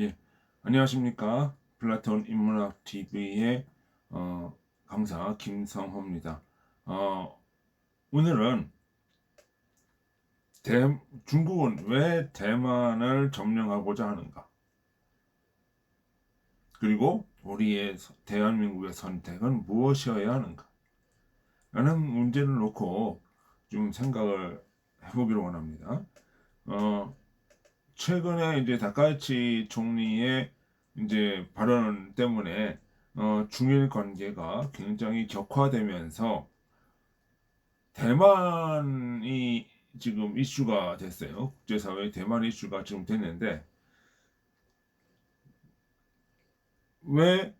예, 안녕하십니까. 플라톤 인문학 TV의 강사 김성호입니다. 어, 오늘은 중국은 왜 대만을 점령하고자 하는가? 그리고 우리의 대한민국의 선택은 무엇이어야 하는가? 라는 문제를 놓고 좀 생각을 해보기를 원합니다. 어, 최근에 이제 다카이치 총리의 이제 발언 때문에 중일 관계가 굉장히 격화되면서 대만이 지금 이슈가 됐어요. 국제사회에 대만 이슈가 지금 됐는데 왜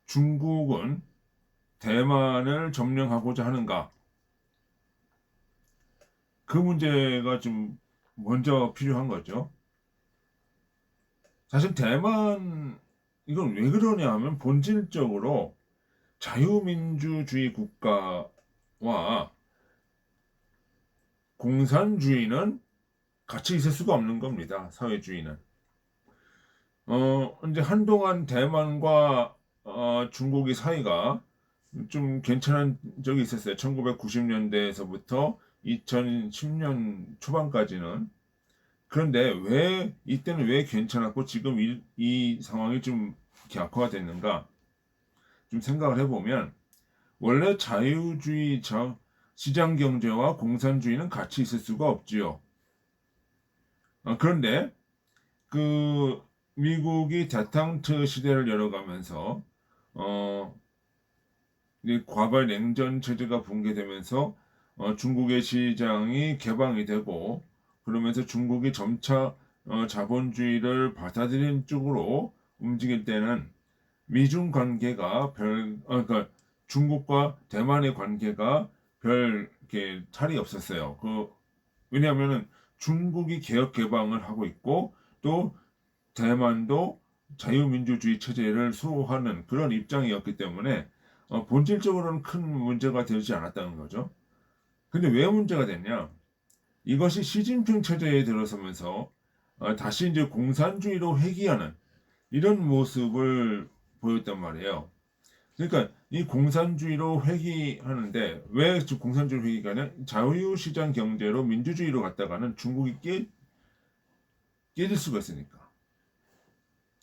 중국은 대만을 점령하고자 하는가? 그 문제가 좀 먼저 필요한 거죠. 사실 대만 이건 왜 그러냐 하면 본질적으로 자유민주주의 국가와 공산주의는 같이 있을 수가 없는 겁니다. 사회주의는. 이제 한동안 대만과 중국의 사이가 좀 괜찮은 적이 있었어요. 1990년대에서부터 2010년 초반까지는. 그런데 왜, 이때는 왜 괜찮았고 지금 이 상황이 좀 이렇게 악화가 됐는가? 좀 생각을 해보면, 원래 자유주의 시장 경제와 공산주의는 같이 있을 수가 없지요. 그런데 그 미국이 대탕트 시대를 열어가면서 어, 이 과거의 냉전 체제가 붕괴되면서 중국의 시장이 개방이 되고 그러면서 중국이 점차 자본주의를 받아들이는 쪽으로 움직일 때는 미중 관계가 그러니까 중국과 대만의 관계가 별 이렇게 탈이 없었어요. 왜냐하면은 중국이 개혁 개방을 하고 있고 또 대만도 자유민주주의 체제를 수호하는 그런 입장이었기 때문에 본질적으로는 큰 문제가 되지 않았다는 거죠. 근데 왜 문제가 됐냐? 이것이 시진핑 체제에 들어서면서 다시 이제 공산주의로 회귀하는 이런 모습을 보였단 말이에요. 그러니까 이 공산주의로 회귀하는데 왜 공산주의로 회귀하냐? 자유시장 경제로 민주주의로 갔다가는 중국이 깨질 수가 있으니까.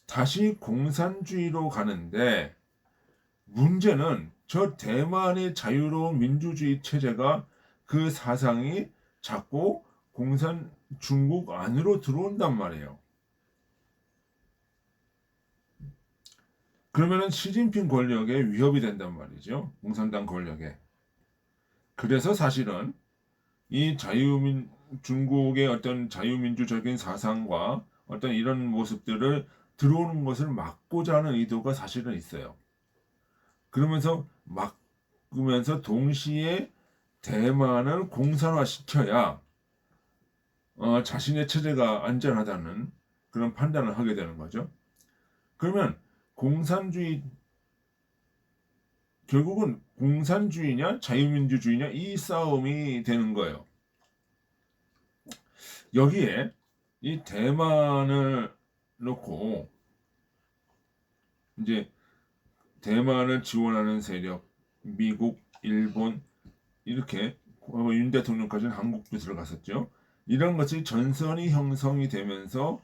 다시 공산주의로 가는데 문제는 저 대만의 자유로운 민주주의 체제가 그 사상이 자꾸 중국 안으로 들어온단 말이에요. 그러면은 시진핑 권력에 위협이 된단 말이죠. 공산당 권력에. 그래서 사실은 이 중국의 어떤 자유민주적인 사상과 어떤 이런 모습들을 들어오는 것을 막고자 하는 의도가 사실은 있어요. 그러면서 막으면서 동시에 대만을 공산화시켜야 자신의 체제가 안전하다는 그런 판단을 하게 되는 거죠. 그러면 공산주의 결국은 공산주의냐 자유민주주의냐 이 싸움이 되는 거예요. 여기에 이 대만을 놓고 이제 대만을 지원하는 세력, 미국, 일본 이렇게 윤 대통령까지는 한국도 들어갔었죠. 이런 것이 전선이 형성이 되면서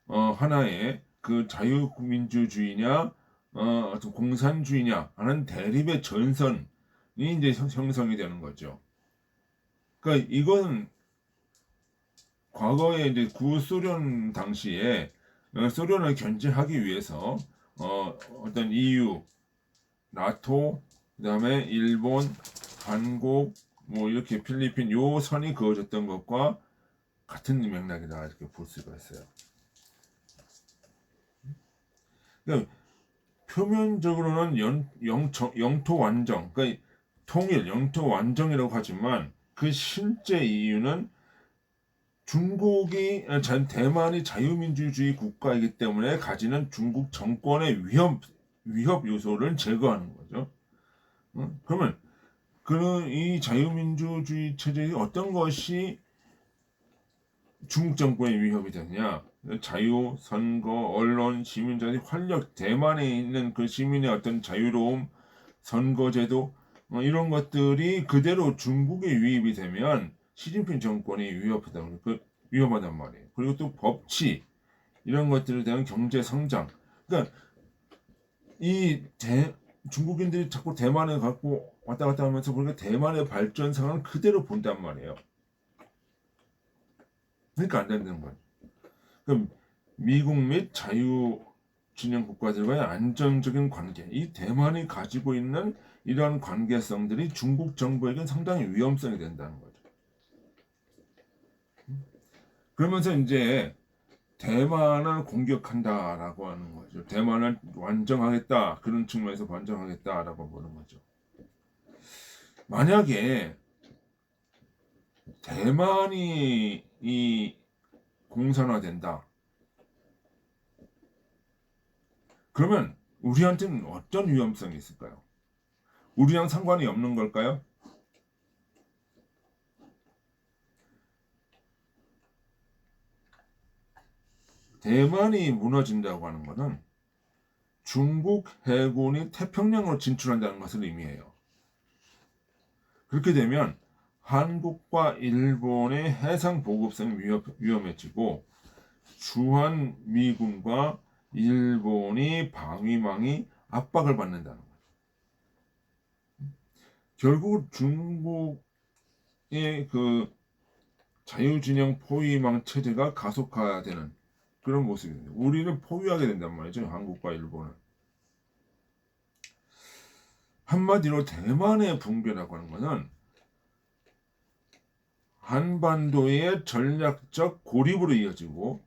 하나의 그 자유민주주의냐 어떤 공산주의냐 하는 대립의 전선이 이제 형성이 되는 거죠. 그러니까 이건 과거에 이제 구소련 당시에 소련을 견제하기 위해서 어떤 EU, 나토, 그다음에 일본, 한국, 뭐 이렇게 필리핀 요 선이 그어졌던 것과 같은 맥락이다 이렇게 볼 수가 있어요. 그러니까 표면적으로는 영토 완정, 그러니까 통일, 영토 완정이라고 하지만 그 실제 이유는 대만이 자유민주주의 국가이기 때문에 가지는 중국 정권의 위협 요소를 제거하는 거죠. 그러면 이 자유민주주의 체제의 어떤 것이 중국 정권의 위협이 되느냐? 자유, 선거, 언론, 시민자의 활력, 대만에 있는 그 시민의 어떤 자유로움, 선거제도 이런 것들이 그대로 중국에 유입이 되면 시진핑 정권이 위험하단 말이에요. 그리고 또 법치 이런 것들에 대한 경제 성장. 그러니까 중국인들이 자꾸 대만에 갖고 왔다 갔다 하면서 그러니까 대만의 발전상은 그대로 본단 말이에요. 그러니까 안 된다는 거예요. 그럼 미국 및 자유진영 국가들과의 안정적인 관계, 이 대만이 가지고 있는 이러한 관계성들이 중국 정부에겐 상당히 위험성이 된다는 거죠. 그러면서 이제 대만을 공격한다라고 하는 거죠. 대만을 완정하겠다, 그런 측면에서 완정하겠다라고 보는 거죠. 만약에 대만이 이 공산화된다. 그러면 우리한테는 어떤 위험성이 있을까요? 우리랑 상관이 없는 걸까요? 대만이 무너진다고 하는 것은 중국 해군이 태평양으로 진출한다는 것을 의미해요. 그렇게 되면 한국과 일본의 해상 보급성이 위험해지고 주한 미군과 일본이 방위망이 압박을 받는다는 거예요. 결국 중국의 그 자유진영 포위망 체제가 가속화되는 그런 모습입니다. 우리는 포위하게 된단 말이죠. 한국과 일본을. 한마디로 대만의 붕괴라고 하는 것은 한반도의 전략적 고립으로 이어지고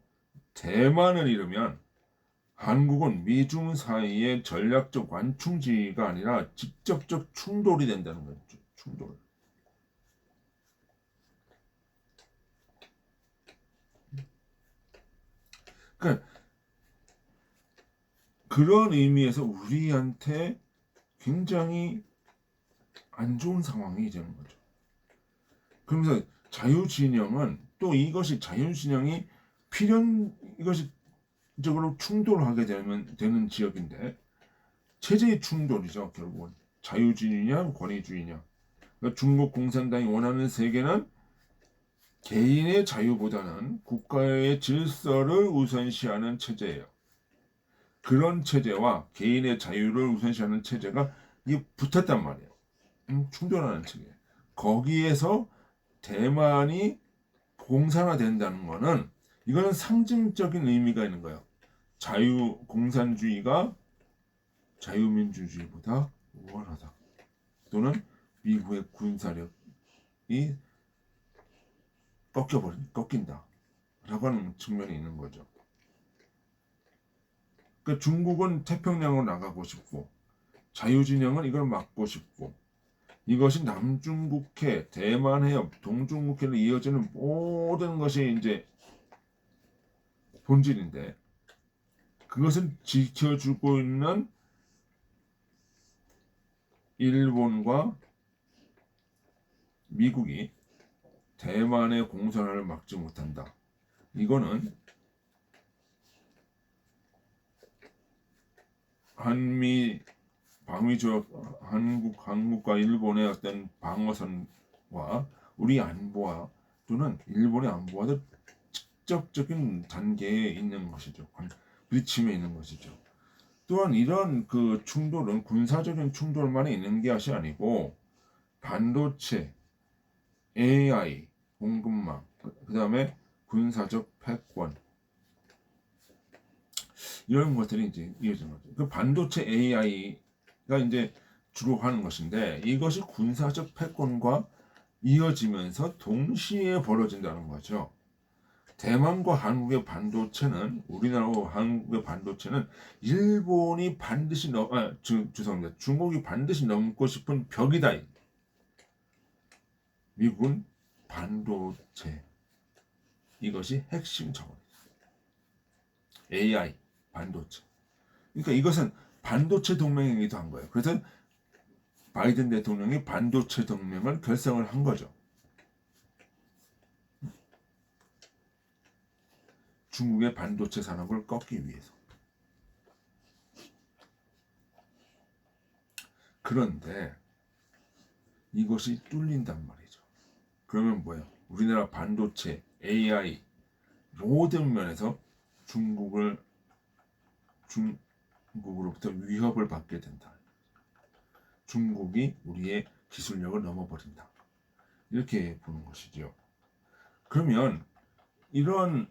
대만을 잃으면 한국은 미중 사이의 전략적 완충지가 아니라 직접적 충돌이 된다는 거죠. 충돌. 그러니까 그런 의미에서 우리한테 굉장히 안 좋은 상황이 되는 거죠. 그러면서 자유진영은 또 이것이 자유진영이 이것이 적으로 충돌하게 되는 지역인데 체제의 충돌이죠. 결국은 자유주의냐 권위주의냐. 그러니까 중국 공산당이 원하는 세계는 개인의 자유보다는 국가의 질서를 우선시하는 체제예요. 그런 체제와 개인의 자유를 우선시하는 체제가 이게 붙었단 말이에요. 충돌하는 체계. 거기에서 대만이 공산화된다는 거는 이거는 상징적인 의미가 있는 거예요. 공산주의가 자유민주주의보다 우월하다. 또는 미국의 군사력이 꺾인다. 라고 하는 측면이 있는 거죠. 그러니까 중국은 태평양으로 나가고 싶고 자유진영은 이걸 막고 싶고 이것이 남중국해, 대만해협, 동중국해로 이어지는 모든 것이 이제 본질인데 그것을 지켜주고 있는 일본과 미국이 대만의 공산화를 막지 못한다. 이거는 한미 방위조약 한국과 일본의 어떤 방어선과 우리 안보와 또는 일본의 안보와도 직접적인 단계에 있는 것이죠. 부딪힘에 있는 것이죠. 또한 이런 그 충돌은 군사적인 충돌만 있는 것이 아니고 반도체, AI, 공급망, 그다음에 군사적 패권 이런 것들이 이제 이어지는 거죠. 그 반도체 AI가 이제 주로 하는 것인데 이것이 군사적 패권과 이어지면서 동시에 벌어진다는 거죠. 대만과 한국의 반도체는 우리나라와 한국의 반도체는 일본이 반드시 죄송합니다. 중국이 반드시 넘고 싶은 벽이다. 미국은 반도체 이것이 핵심 자원이다. AI 반도체. 그러니까 이것은 반도체 동맹이기도 한 거예요. 그래서 바이든 대통령이 반도체 동맹을 결성을 한 거죠. 중국의 반도체 산업을 꺾기 위해서. 그런데 이것이 뚫린단 말이죠. 그러면 뭐예요? 우리나라 반도체, AI 모든 면에서 중국으로부터 위협을 받게 된다. 중국이 우리의 기술력을 넘어버린다. 이렇게 보는 것이죠. 그러면 이런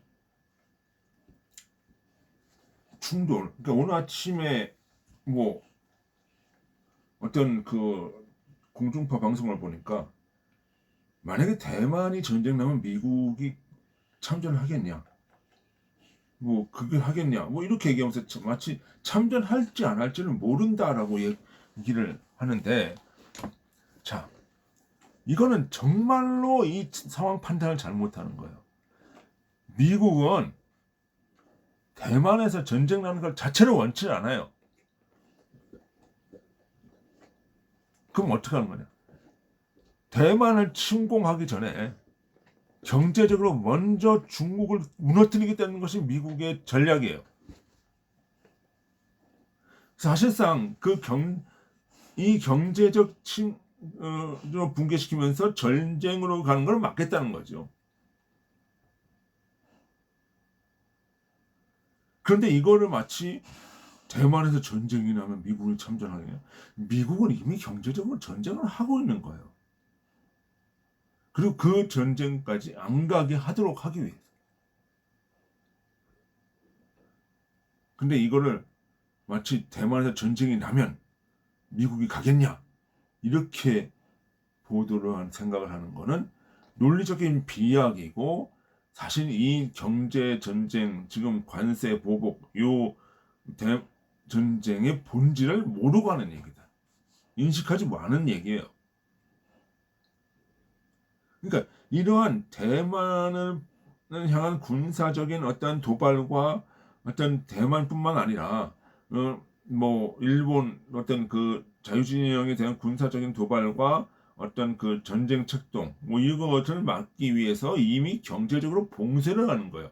충돌, 그러니까 오늘 아침에 뭐 어떤 그 공중파 방송을 보니까 만약에 대만이 전쟁 나면 미국이 참전하겠냐? 뭐 그걸 하겠냐? 뭐 이렇게 얘기하면서 마치 참전할지 안 할지는 모른다라고 얘기를 하는데, 자, 이거는 정말로 이 상황 판단을 잘못하는 거예요. 미국은 대만에서 전쟁 나는 걸 자체를 원치 않아요. 그럼 어떻게 하는 거냐? 대만을 침공하기 전에 경제적으로 먼저 중국을 무너뜨리겠다는 것이 미국의 전략이에요. 사실상 이 경제적 붕괴시키면서 전쟁으로 가는 걸 막겠다는 거죠. 그런데 이거를 마치 대만에서 전쟁이 나면 미국을 참전하겠냐? 미국은 이미 경제적으로 전쟁을 하고 있는 거예요. 그리고 그 전쟁까지 안 가게 하도록 하기 위해서. 근데 이거를 마치 대만에서 전쟁이 나면 미국이 가겠냐? 이렇게 생각을 하는 거는 논리적인 비약이고, 사실 이 경제 전쟁, 지금 관세 보복, 전쟁의 본질을 모르고 하는 얘기다. 인식하지 않은 얘기예요. 그러니까 이러한 대만을 향한 군사적인 어떤 도발과 어떤 대만뿐만 아니라 뭐 일본 어떤 그 자유진영에 대한 군사적인 도발과 어떤 그 전쟁策동 뭐 이것을 막기 위해서 이미 경제적으로 봉쇄를 하는 거예요.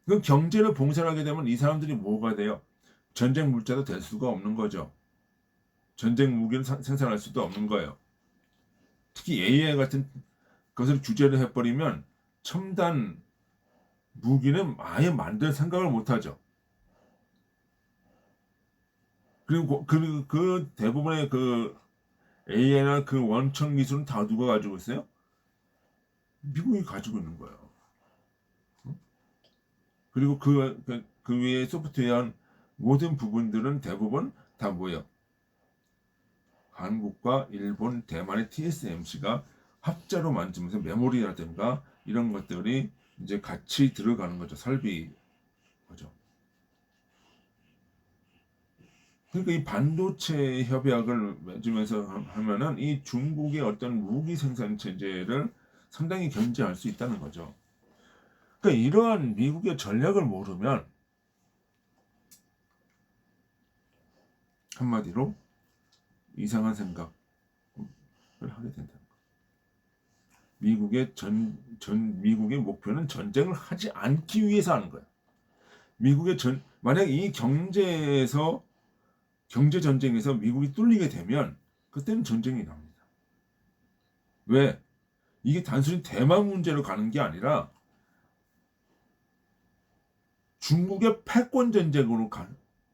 그 경제를 봉쇄하게 되면 이 사람들이 뭐가 돼요? 전쟁 물자도 될 수가 없는 거죠. 전쟁 무기를 생산할 수도 없는 거예요. 특히 AI 같은 것을 규제를 해버리면 첨단 무기는 아예 만들 생각을 못하죠. 그리고 그 대부분의 그 AI나 그 원천 기술은 다 누가 가지고 있어요? 미국이 가지고 있는 거예요. 그리고 그 위에 소프트웨어 모든 부분들은 대부분 다 뭐예요? 한국과 일본, 대만의 TSMC가 합자로 만들면서 메모리라든가 이런 것들이 이제 같이 들어가는 거죠. 설비 거죠. 그러니까 이 반도체 협약을 맺으면서 하면은 이 중국의 어떤 무기 생산 체제를 상당히 견제할 수 있다는 거죠. 그러니까 이러한 미국의 전략을 모르면 한마디로 이상한 생각을 하게 된다는 거예요. 미국의 목표는 전쟁을 하지 않기 위해서 하는 거예요. 만약 이 경제 전쟁에서 미국이 뚫리게 되면 그때는 전쟁이 납니다. 왜? 이게 단순히 대만 문제로 가는 게 아니라 중국의 패권 전쟁으로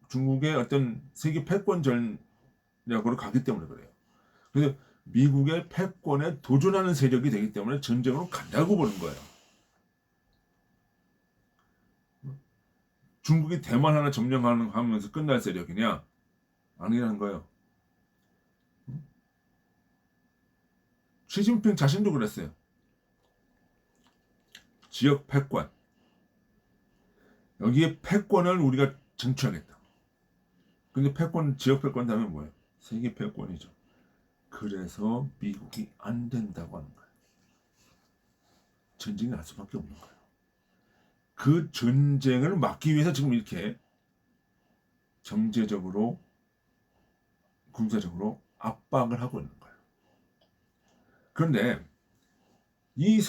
중국의 어떤 세계 패권 전략으로 가기 때문에 그래요. 그래서 미국의 패권에 도전하는 세력이 되기 때문에 전쟁으로 간다고 보는 거예요. 중국이 대만 하나 점령하면서 끝날 세력이냐? 아니라는 거예요. 시진핑 자신도 그랬어요. 지역 패권. 여기에 패권을 우리가 쟁취하겠다. 근데 지역 패권 하면 뭐예요? 세계 패권이죠. 그래서 미국이 안 된다고 하는 거예요. 전쟁이 날 수밖에 없는 거예요. 그 전쟁을 막기 위해서 지금 이렇게 경제적으로, 군사적으로 압박을 하고 있는 거예요. 그런데 이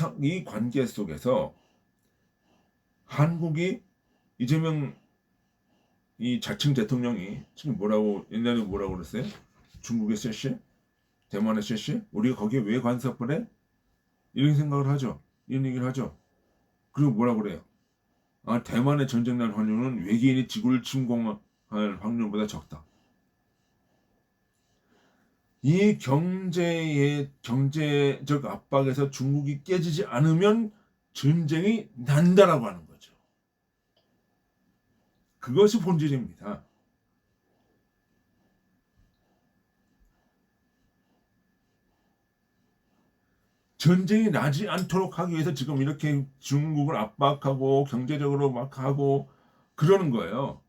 관계 속에서 한국이 이재명 이 자칭 대통령이 지금 뭐라고 옛날에 뭐라고 그랬어요? 중국의 쎄씨? 대만의 쎄씨? 우리가 거기에 왜 간섭을 해? 이런 생각을 하죠. 이런 얘기를 하죠. 그리고 뭐라고 그래요? 아, 대만의 전쟁 날 확률은 외계인이 지구를 침공할 확률보다 적다. 이 경제적 압박에서 중국이 깨지지 않으면 전쟁이 난다라고 하는 거죠. 그것이 본질입니다. 전쟁이 나지 않도록 하기 위해서 지금 이렇게 중국을 압박하고 경제적으로 막 하고 그러는 거예요.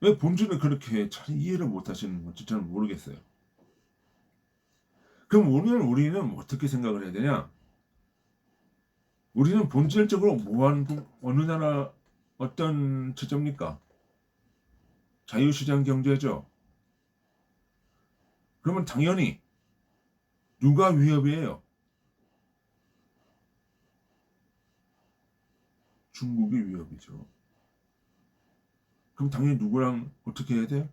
왜 본질을 그렇게 잘 이해를 못 하시는 건지 저는 모르겠어요. 그럼 우리는 어떻게 생각을 해야 되냐? 우리는 본질적으로 어느 나라 어떤 체제입니까? 자유시장 경제죠. 그러면 당연히 누가 위협이에요? 중국이 위협이죠. 그럼 당연히 누구랑 어떻게 해야 돼요?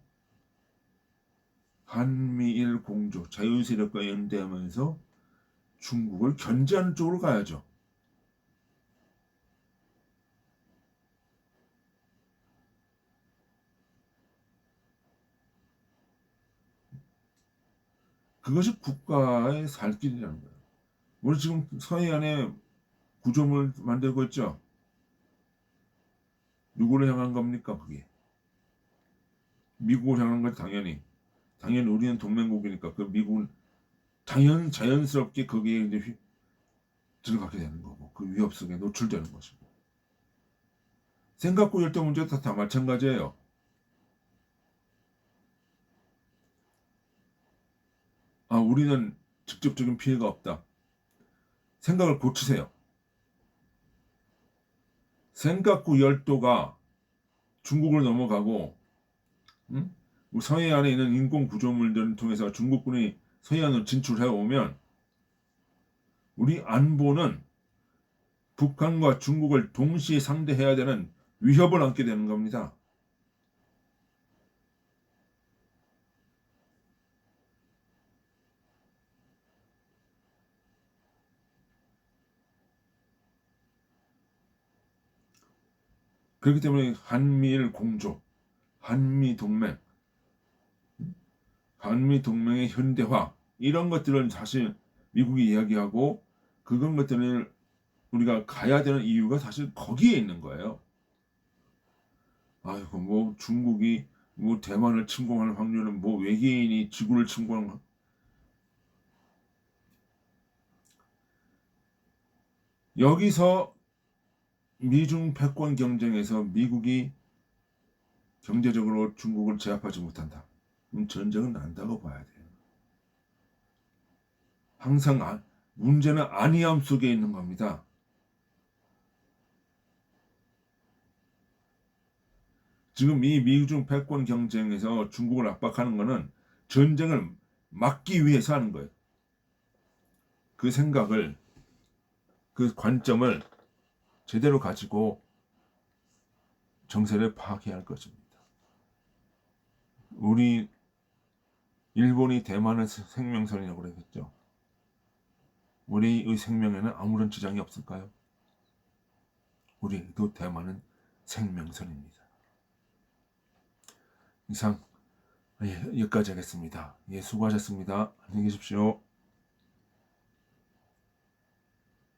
한미일 공조, 자유세력과 연대하면서 중국을 견제하는 쪽으로 가야죠. 그것이 국가의 살 길이라는 거예요. 우리 지금 서해안에 구조물 만들고 있죠. 누구를 향한 겁니까, 그게? 미국을 향한 건 당연히 우리는 동맹국이니까 그 미국은 자연스럽게 거기에 이제 들어가게 되는 거고 그 위협 속에 노출되는 것이고 생각고 열대 문제도 다 마찬가지예요. 아, 우리는 직접적인 피해가 없다. 생각을 고치세요. 생각고 열도가 중국을 넘어가고 응? 서해안에 있는 인공 구조물들을 통해서 중국군이 서해안으로 진출해 오면 우리 안보는 북한과 중국을 동시에 상대해야 되는 위협을 안게 되는 겁니다. 그렇기 때문에 한미일 공조, 한미 동맹, 한미 동맹의 현대화 이런 것들을 사실 미국이 이야기하고 그런 것들을 우리가 가야 되는 이유가 사실 거기에 있는 거예요. 아이고 뭐 중국이 뭐 대만을 침공할 확률은 뭐 외계인이 지구를 침공할 여기서 미중 패권 경쟁에서 미국이 경제적으로 중국을 제압하지 못한다. 그럼 전쟁은 난다고 봐야 돼요. 항상 문제는 아니함 속에 있는 겁니다. 지금 이 미중 패권 경쟁에서 중국을 압박하는 것은 전쟁을 막기 위해서 하는 거예요. 그 생각을, 그 관점을 제대로 가지고 정세를 파악해야 할 것입니다. 우리 일본이 대만을 생명선이라고 그랬죠. 우리의 생명에는 아무런 지장이 없을까요? 우리도 대만은 생명선입니다. 이상 여기까지 하겠습니다. 수고하셨습니다. 안녕히 계십시오.